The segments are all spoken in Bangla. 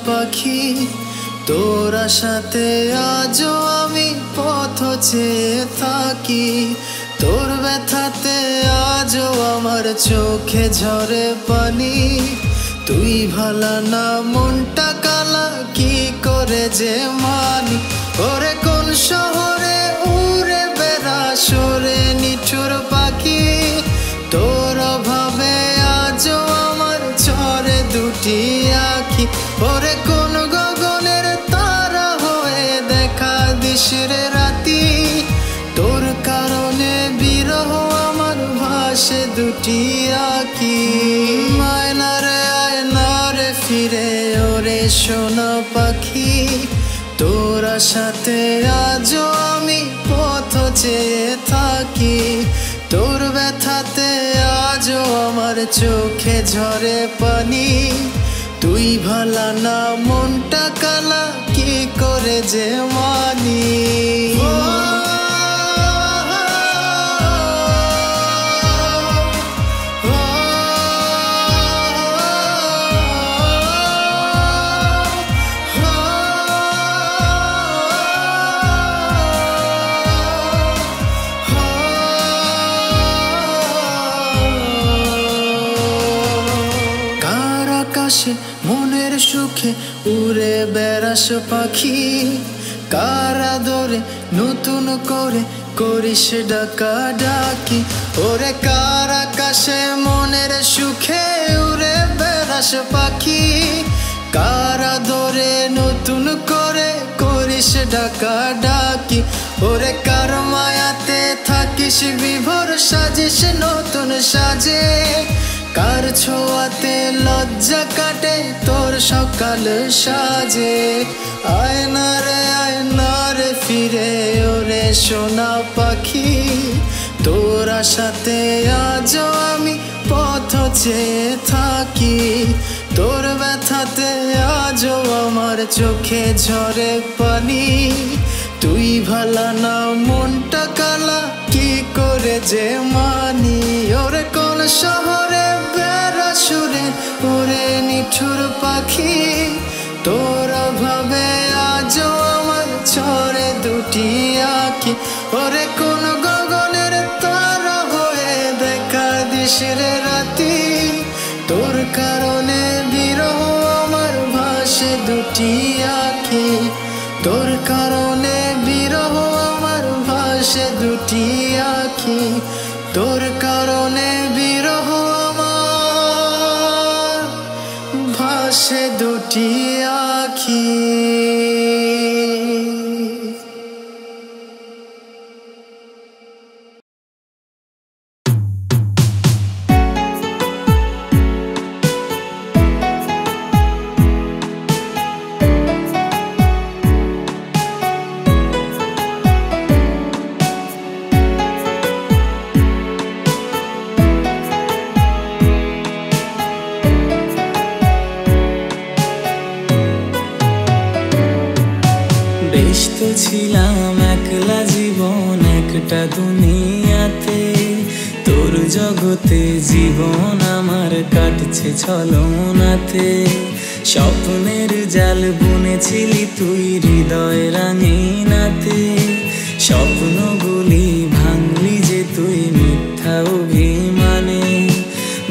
পাখি তোর আশাতে আজও আমি পথ চেয়ে থাকি। তোর ব্যথাতে আজও আমার চোখে ঝরে পানি। তুই ভালা না মনটা কালা কি করে যে মানি। ওরে কোন শহরে উড়ে বেড়া সরে নিঠুর পাখি, তোর অভাবে আজও আমার ঝরে দুটি আখি। ওরে কোন গগনের তারা হয়ে দেখা দিস রে রাতি, তোর কারণে বিরহ আমার ভাসে দুটি আখি। আয়নারে ফিরে ওরে সোনা পাখি, তোর আশাতে আজও আমি পথ চেয়ে থাকি। তোর ব্যথাতে আজও আমার চোখে ঝরে পানি। তুই ভালা না মনটা কালা কি করে যে মানি। মনের সুখে উড়ে বেড়াস পাখি, কার আদরে নতুন করে করিস ডাকা ডাকি। ওরে কার আকাশে মনের সুখে উড়ে বেড়াস পাখি, কার আদরে নতুন করে করিস ডাকা ডাকি। ওরে কার মায়াতে থাকিস বিভোর সাজিস নতুন সাজে, কার ছোঁয়াতে লজ্জা কাটে তোর সকাল সাজে। আয়নারে ফিরে ওরে সোনা পাখি, তোর আশাতে আজও আমি পথ চেয়ে থাকি। তোর ব্যথাতে আজও আমার চোখে ঝরে পানি। তুই ভালা না মনটা কালা কি করে যে মানি। ওরে কোন শহরে বেড়া সুরে ওরে নিঠুর পাখি, তোর অভাবে আজও আমার ঝরে দুটি আখি। ওরে কোন গগনের তারা হয়ে দেখা দিস রে রাতি, তোর কারণে বিরহ আমার ভাসে দুটি আখি। তোর কারণে বিরহ আমার ভাসে দুটি আখি। তোর কারণে বিরহ আমার ভাসে দুটি আখি। ছিলাম একলা জীবন একটা দুনিয়াতে, তোর জগতে জীবন আমার কাটছে ছলনাতে। স্বপ্নের জাল বুনেছিলি তুই হৃদয় রাঙিনাতে, স্বপ্নগুলি ভাঙলি যে তুই মিথ্যা অভিমানে।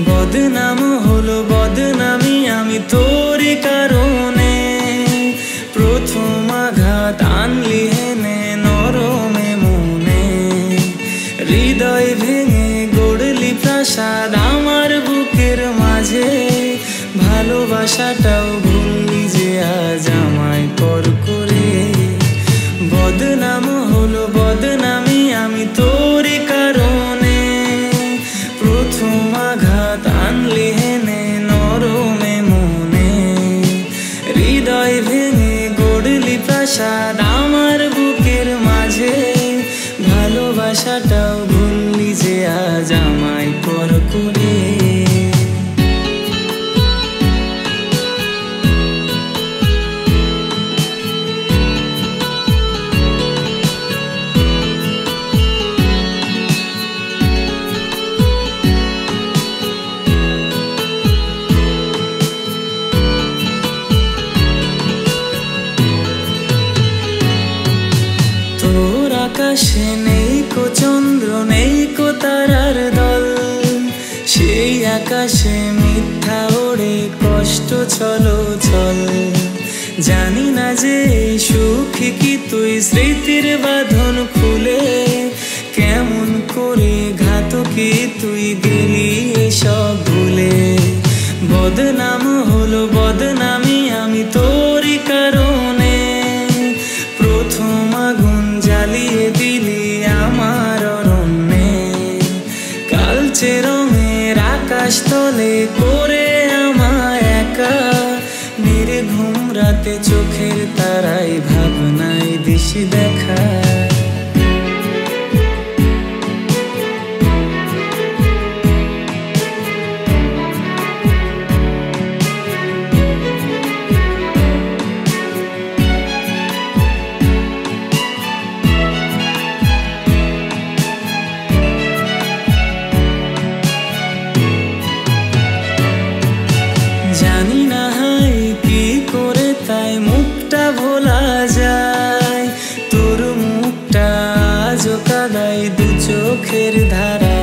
বদনাম হলো বদনামি আমি তোর কারণে, প্রথম আঘাত আনলি হেনে নরমে মনে। হৃদয় ভেঙে গড়লি প্রাসাদ আমার বুকের মাঝে, ভালোবাসাটাও ভুললি যে আজ আমায় পর করে। বদনাম হলো বদনামি আমি তোর কারণে, প্রথম আঘাত আনলি হেনে নরমে মনে। হৃদয় ভেঙে গড়লি প্রাসাদ আমার বুকের মাঝে, ভালোবাসাটাও ভুললি যে আজ আমায় পর করে। আকাশে নেই কো চন্দ্র নেই কো তারার দল, সেই আকাশে মিথ্যা ওড়ে কষ্ট চলো চল। জানি না যে সুখ কি তুই স্মৃতির বাঁধন খুলে, কেমন করে ঘাতকে তুই দিলি এসব ভুলে। বদনাম হলো বদনামি আমি তোরই কারণে, প্রথম আগুন জ্বালিয়ে দিলি আমার অরণ্যে। কালচে রঙের আকাশ তলে করে আমায় একা, নির্ঘুম রাতে চোখের তারাই ভাবনায় দিশি দেখা। জানি না হাই কি করে তাই মুখটা ভোলা যায়, তোর মুখটা আজও কাদাই দু চোখের ধারা।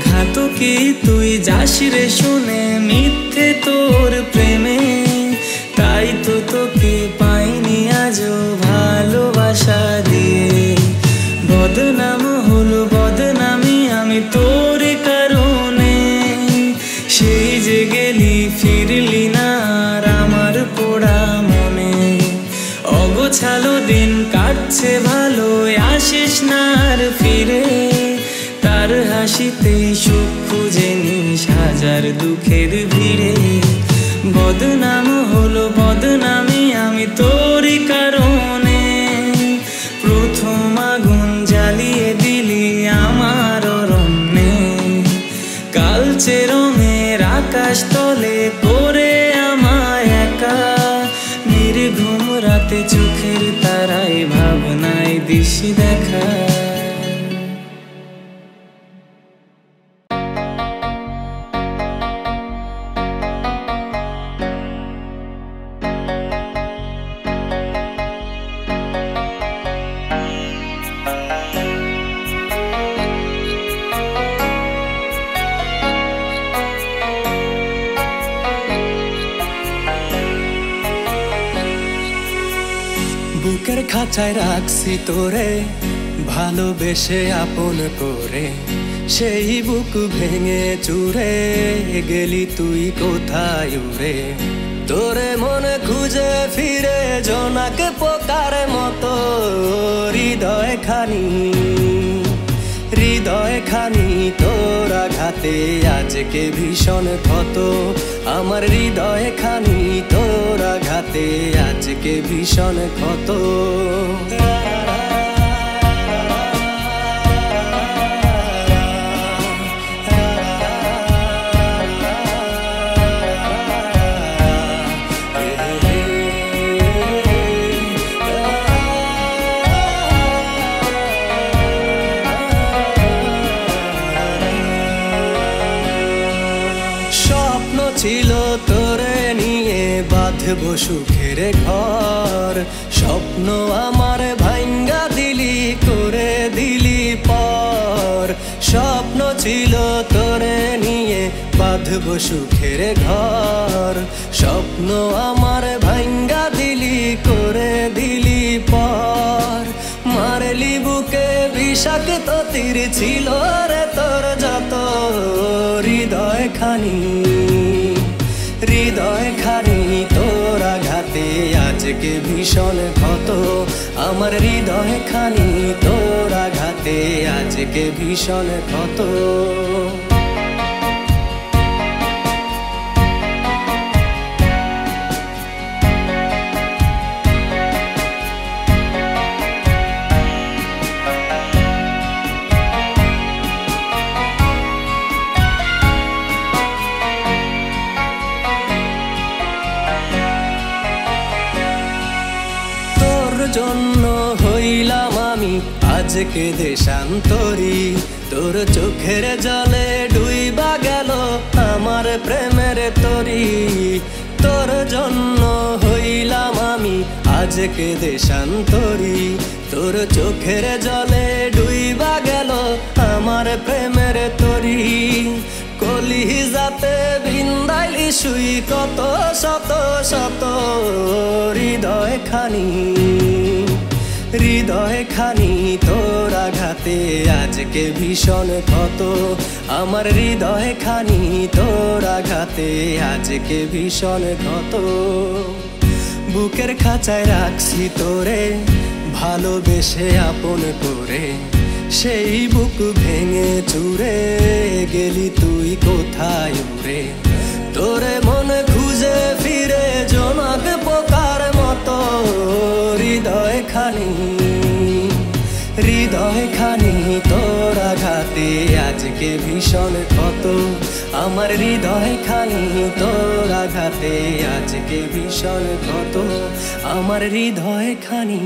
ঘাতকি তুই যাস রে শুনে মিথ্যে তোর প্রেমে, তাই তো তোকে পাইনি আজও ভালোবাসা দিয়ে। বদনাম হলো বদনামি আমি তোর কারণে, সেই যে গেলি ফিরলি না আর আমার পোড়া মনে। অগোছালো দিন কাটছে ভালো আসিস না আর ফিরে, তার হাসিতে সুখ খুঁজে নিস হাজার দুঃখের ভিড়ে। বদনাম হলো বদনামি আমি তোরই কারণে, প্রথম আগুন জ্বালিয়ে দিলি আমার অরণ্যে। কালচে রঙের আকাশ তলে করে আমায় একা, নির্ঘুম রাতে চোখের তারাই ভাবনায় দিশি দেখা। বুকের খাঁচায় রাখছি তোরে ভালোবেসে আপন করে, সেই বুক ভেঙে চুরে গেলি তুই কোথায় উড়ে। তোরে মনে খুঁজে ফিরে জোনাক পোকার মতো, হৃদয় খানি তোর আঘাতে আজকে ভীষণ ক্ষত। আমার হৃদয় খানি তোর আঘাতে আজকে ভীষণ ক্ষত। ছিল তোরে নিয়ে বাঁধবো সুখের ঘর, স্বপ্ন আমার ভাঙ্গা দিলি করে দিলি পর। স্বপ্ন ছিল তোরে নিয়ে বাঁধবো সুখের ঘর, স্বপ্ন আমার ভাঙ্গা দিলি করে দিলি পর। মারলি বুকে বিষাক্ত তীর ছিল রে তোর যত, হৃদয় খানি তোর আঘাতে আজকে ভীষণ ক্ষত। আমার হৃদয় খানি তোর আঘাতে আজকে ভীষণ ক্ষত। জন্য হইলাম আমি আজকে দেশান্তরী, তোর চোখের জলে ডুইবা গেল আমার প্রেমের তরী। তোর জন্য হইলাম আমি আজ আজকে দেশান্তরী তোর চোখের জলে ডুইবা গেল আমার প্রেমের তরি কলিজাতে বৃন্দাইলি শুই কত শত শত হৃদয় খানি তোর আঘাতে আজকে ভীষণ ক্ষত আমার হৃদয় খানি তোর আঘাতে আজকে ভীষণ ক্ষত বুকের খাঁচায় রাখছি তোরে ভালোবেসে আপন করে সেই বুক ভেঙে চুরে গেলি তুই কোথায় উড়ে তোরে মনে খুঁজে ফিরে জোনাক পোকার মতো হৃদয় খানি তোর আঘাতে আজকে ভীষণ ক্ষত আমার হৃদয় খানি তোর আঘাতে আজকে ভীষণ ক্ষত আমার হৃদয় খানি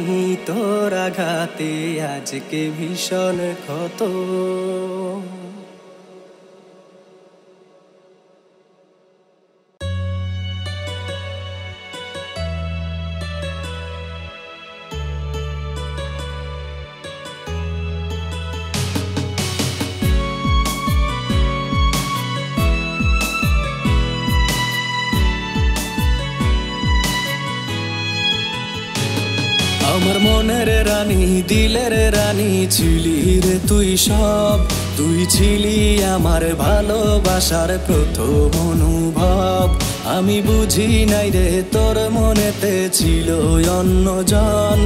তোর আঘাতে আজকে ভীষণ ক্ষত আমার মনের রানী দিলের রানী ছিলি রে তুই সব তুই ছিলি আমার ভালোবাসার প্রথম অনুভব আমি বুঝি নাই রে তোর মনেতে ছিল অন্যজন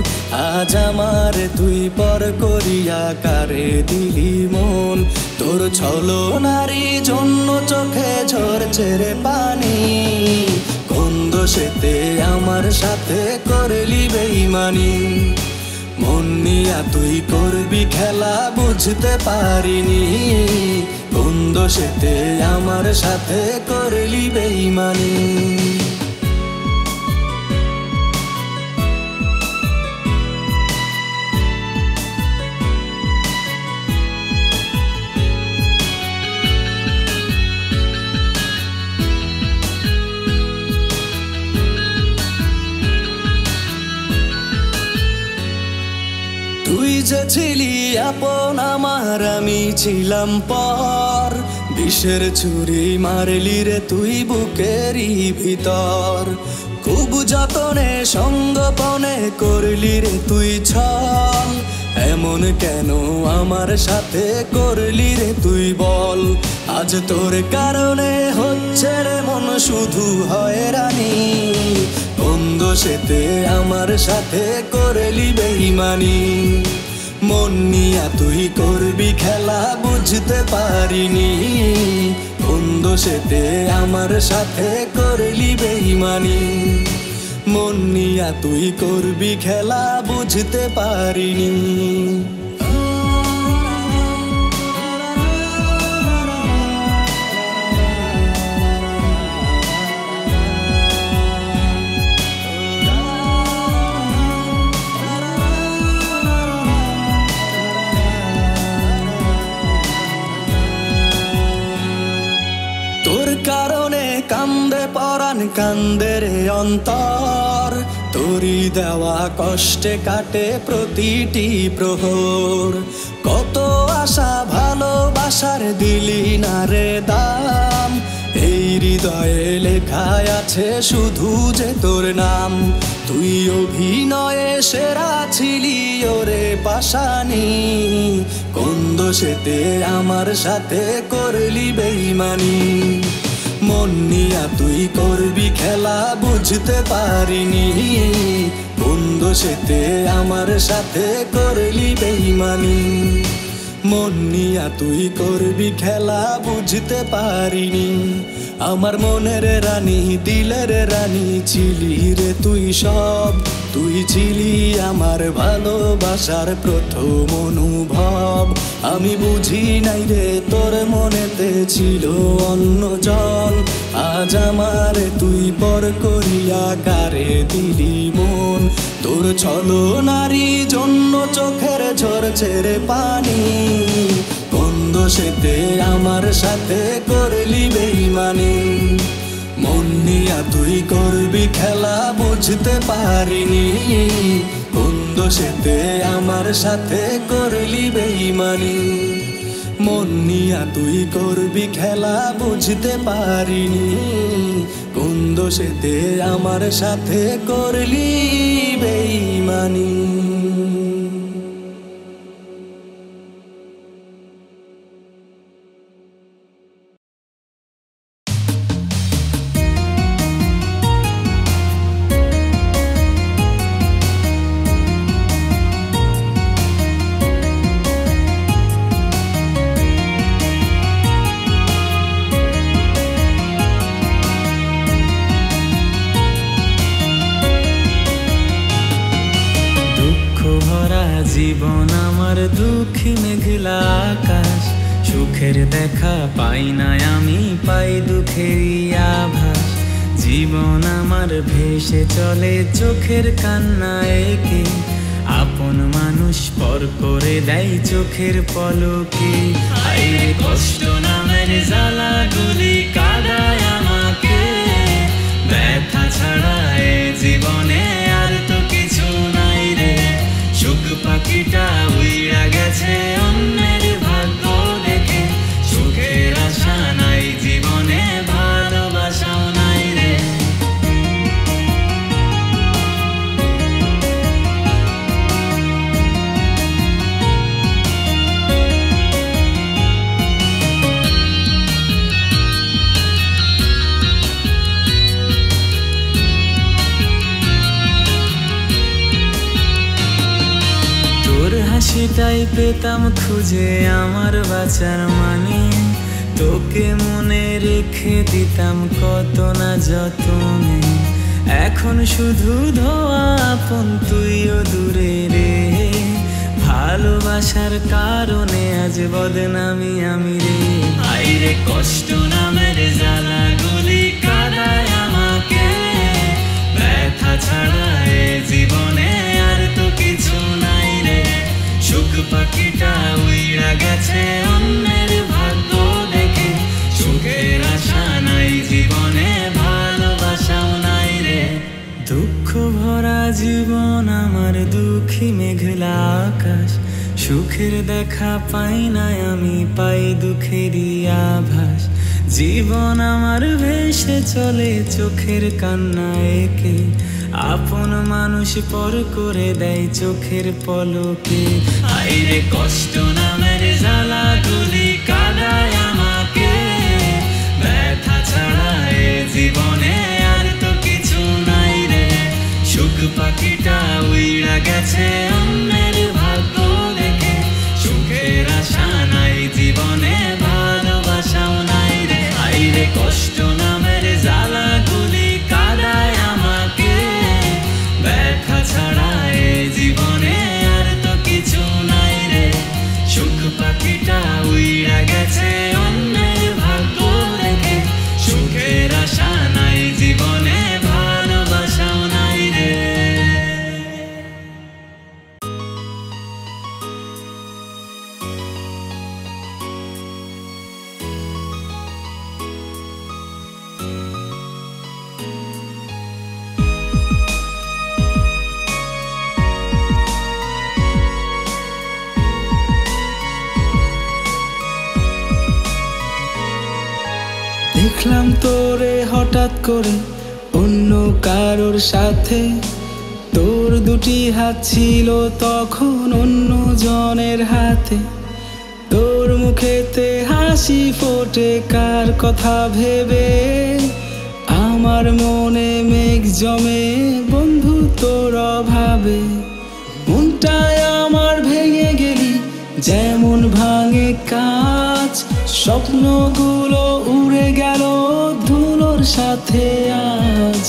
আজ আমার তুই পর করিয়া কারে দিলি মন তোর ছলনারী জন্য চোখে ঝরছে রে পানি কোন দোষেতে আমার সাথে করলি বেঈমানি মন নিয়া তুই করবি খেলা বুঝতে পারিনি কোন দোষেতে আমার সাথে করলি বেঈমানি তুই যে ছিলি আপন আমার আমি ছিলাম পর বিষের ছুরি মারলি রে তুই বুকেরই ভিতর খুব যতনে সঙ্গোপনে করলি রে তুই ছল এমন কেন আমার সাথে করলি রে তুই বল আজ তোর কারণে হচ্ছে রে মন শুধু হয়রানি কোন দোষেতে আমার সাথে করলি বেঈমানি মন নিয়া তুই করবি খেলা বুঝতে পারিনি কোন দোষেতে আমার সাথে করলি বেঈমানি মন নিয়া তুই করবি খেলা বুঝতে পারিনি কারণে কান্দে পরাণ কান্দে রে অন্তর তোরি দেওয়া কষ্টে কাটে প্রতিটি প্রহর কত আশা ভালোবাসার দিলি না রে দাম এই হৃদয়ে লেখায় আছে শুধু যে তোর নাম তুই অভিনয়ে সেরা ছিলি ওরে পাশানি কোন দোষেতে আমার সাথে করলি বেঈমানি মন নিয়া তুই করবি খেলা বুঝতে পারিনি কোন দোষেতে আমার সাথে করলি বেঈমানি মন নিয়া তুই করবি খেলা বুঝতে পারিনি আমার মনের রানী দিলের রানী ছিলি রে তুই সব তুই ছিলি আমার ভালোবাসার প্রথম অনুভব আমি বুঝি নাই রে তোর মনেতে ছিল অন্যজন আজ আমার তুই পর করিয়া কারে দিলি মন তোর ছলনারী জন্য চোখের ঝরছে রে পানি কোন দোষেতে আমার সাথে করলি বেঈমানি মন নিয়া তুই করবি খেলা বুঝতে পারিনি, কোন দোষেতে আমার সাথে করলি বেঈমানি। মন নিয়া তুই করবি খেলা বুঝতে পারিনি, কোন দোষেতে আমার সাথে করলি বেঈমানি। জীবন আমার দুঃখী মেঘলা আকাশ, সুখের দেখা পাই না আমি, পাই দুঃখেরই আভাস। জীবন আমার ভেসে চলে চোখের কান্না এঁকে, আপন মানুষ পর করে দেয় চোখের পলকে। আইরে কষ্ট নামের জ্বালাগুলি কাদায় আমাকে, ব্যথা ছাড়া এ জীবনে আর তো কিছু নাই রে। সুখ পাখিটা উইড়া গেছে অন্যের ভাগ্য দেখে, সুখের আশা নাই জীবনে, ভালোবাসাও নাই রে। হাসিটাই পেতাম খুঁজে আমার বাঁচার মানে, তোকে মনে রেখে দিতাম কত না যতনে। এখন শুধু ধোয়া আপন তুইও দূরে রে, ভালোবাসার কারণে আজ বদনামি আমি রে। আইরে কষ্ট নামের জ্বালাগুলি কাদায় আমাকে, ব্যথা ছাড়া এ জীবনে আর তো কিছু নাই রে। সুখ পাখিটা উইড়া গেছে অন্যের ভাগ্য দেখে, সুখের আশা নাই জীবনে, ভালোবাসাও নাই রে। দুঃখ ভরা জীবন আমার দুঃখী মেঘলা আকাশ, সুখের দেখা পাই না আমি, পাই দুঃখেরই আভাস। জীবন আমার ভেসে চলে চোখের কান্না এঁকে, আপন মানুষ পর করে দেয় চোখের পলকে। আইরে কষ্ট নামের জ্বালাগুলি কাদায় আমাকে, ব্যথা ছাড়া এ জীবনে আর তো কিছু নাই রে। সুখ পাখিটা উইড়া গেছে অন্যের ভাগ্য দেখে, সুখের আশা নাই জীবনে, ভালোবাসাও নাই রে। আইরে কষ্ট নামের জ্বালাগুলি কাদায় আমাকে, ব্যথা ছাড়া এ জীবনে আর তো কিছু নাই রে। সুখ পাখিটা উইড়া গেছে অন্যের ভাগ্য দেখে, সুখের আশা নাই জীবনে, ভালোবাসাও নাই রে। দেখলাম তোরে হঠাৎ করে অন্য কারোর সাথে, তোর দুটি হাত ছিল তখন অন্য জনের হাতে। তোর মুখেতে হাসি ফোটে কার কথা ভেবে, আমার মনে মেঘ জমে বন্ধু তোর অভাবে। মনটায় আমার ভেঙে গেলি যেমন ভাঙে কাঁচ, স্বপ্নগুলো উড়ে গেল ধুলোর সাথে আজ।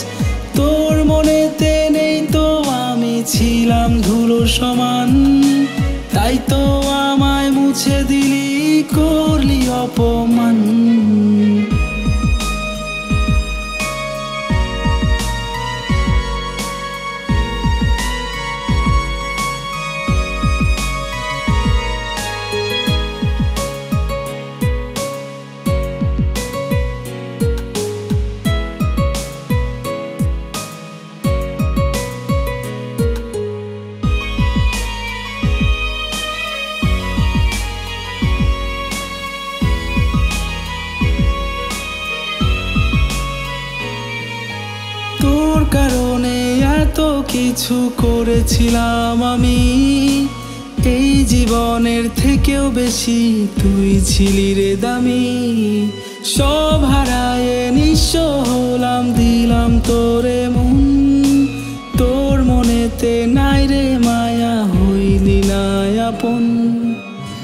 তোর মনেতে নেই তো আমি ছিলাম ধুলো সমান, তাই তো আমায় মুছে দিলি, করলি অপমান। এত কিছু করেছিলাম আমি, এই জীবনের থেকেও বেশি তুই ছিলি রে দামি। সব হারায়ে নিঃস্ব হলাম, দিলাম তোরে মন, তোর মনেতে নাই রে মায়া, হইলি না আপন।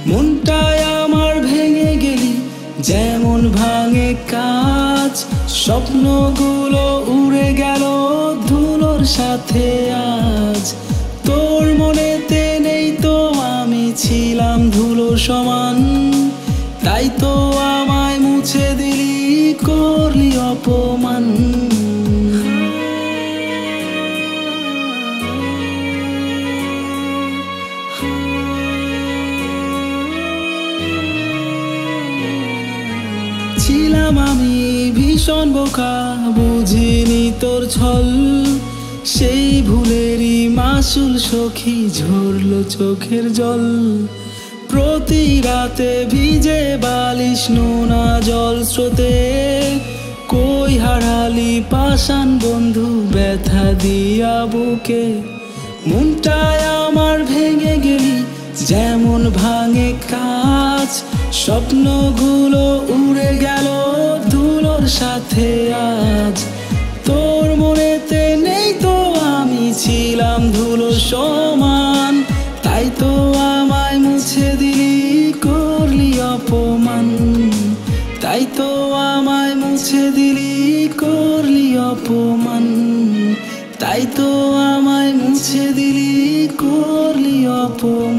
মনটায় আমার ভেঙে গেলি যেমন ভাঙে কাঁচ, স্বপ্নগুলো উড়ে গেল ধুলোর সাথে আজ। তোর মনেতে নেই তো আমি ছিলাম ধুলো সমান, তাই তো আমায় মুছে দিলি, করলি অপমান। ছিলাম আমি ভীষণ বোকা, বুঝিনি তোর ছল, সেই ভুলেরই মাসুল সখী ঝরলো চোখের জল। প্রতি রাতে ভিজে বালিশ নোনা জল স্রোতে, কই হারালি পাষাণ বন্ধু ব্যথা দিয়া বুকে। মনটায় আমার ভেঙে গেলি যেমন ভাঙে কাঁচ, স্বপ্নগুলো উড়ে গেল ধুলোর সাথে আজ। তোর মনেতে নেই তো আমি ছিলাম ধুলো সমান, তাই তো আমায় মুছে দিলি, করলি অপমান। তাই তো আমায় মুছে দিলি, করলি অপমান। তাই তো আমায় মুছে দিলি, করলি অপমান।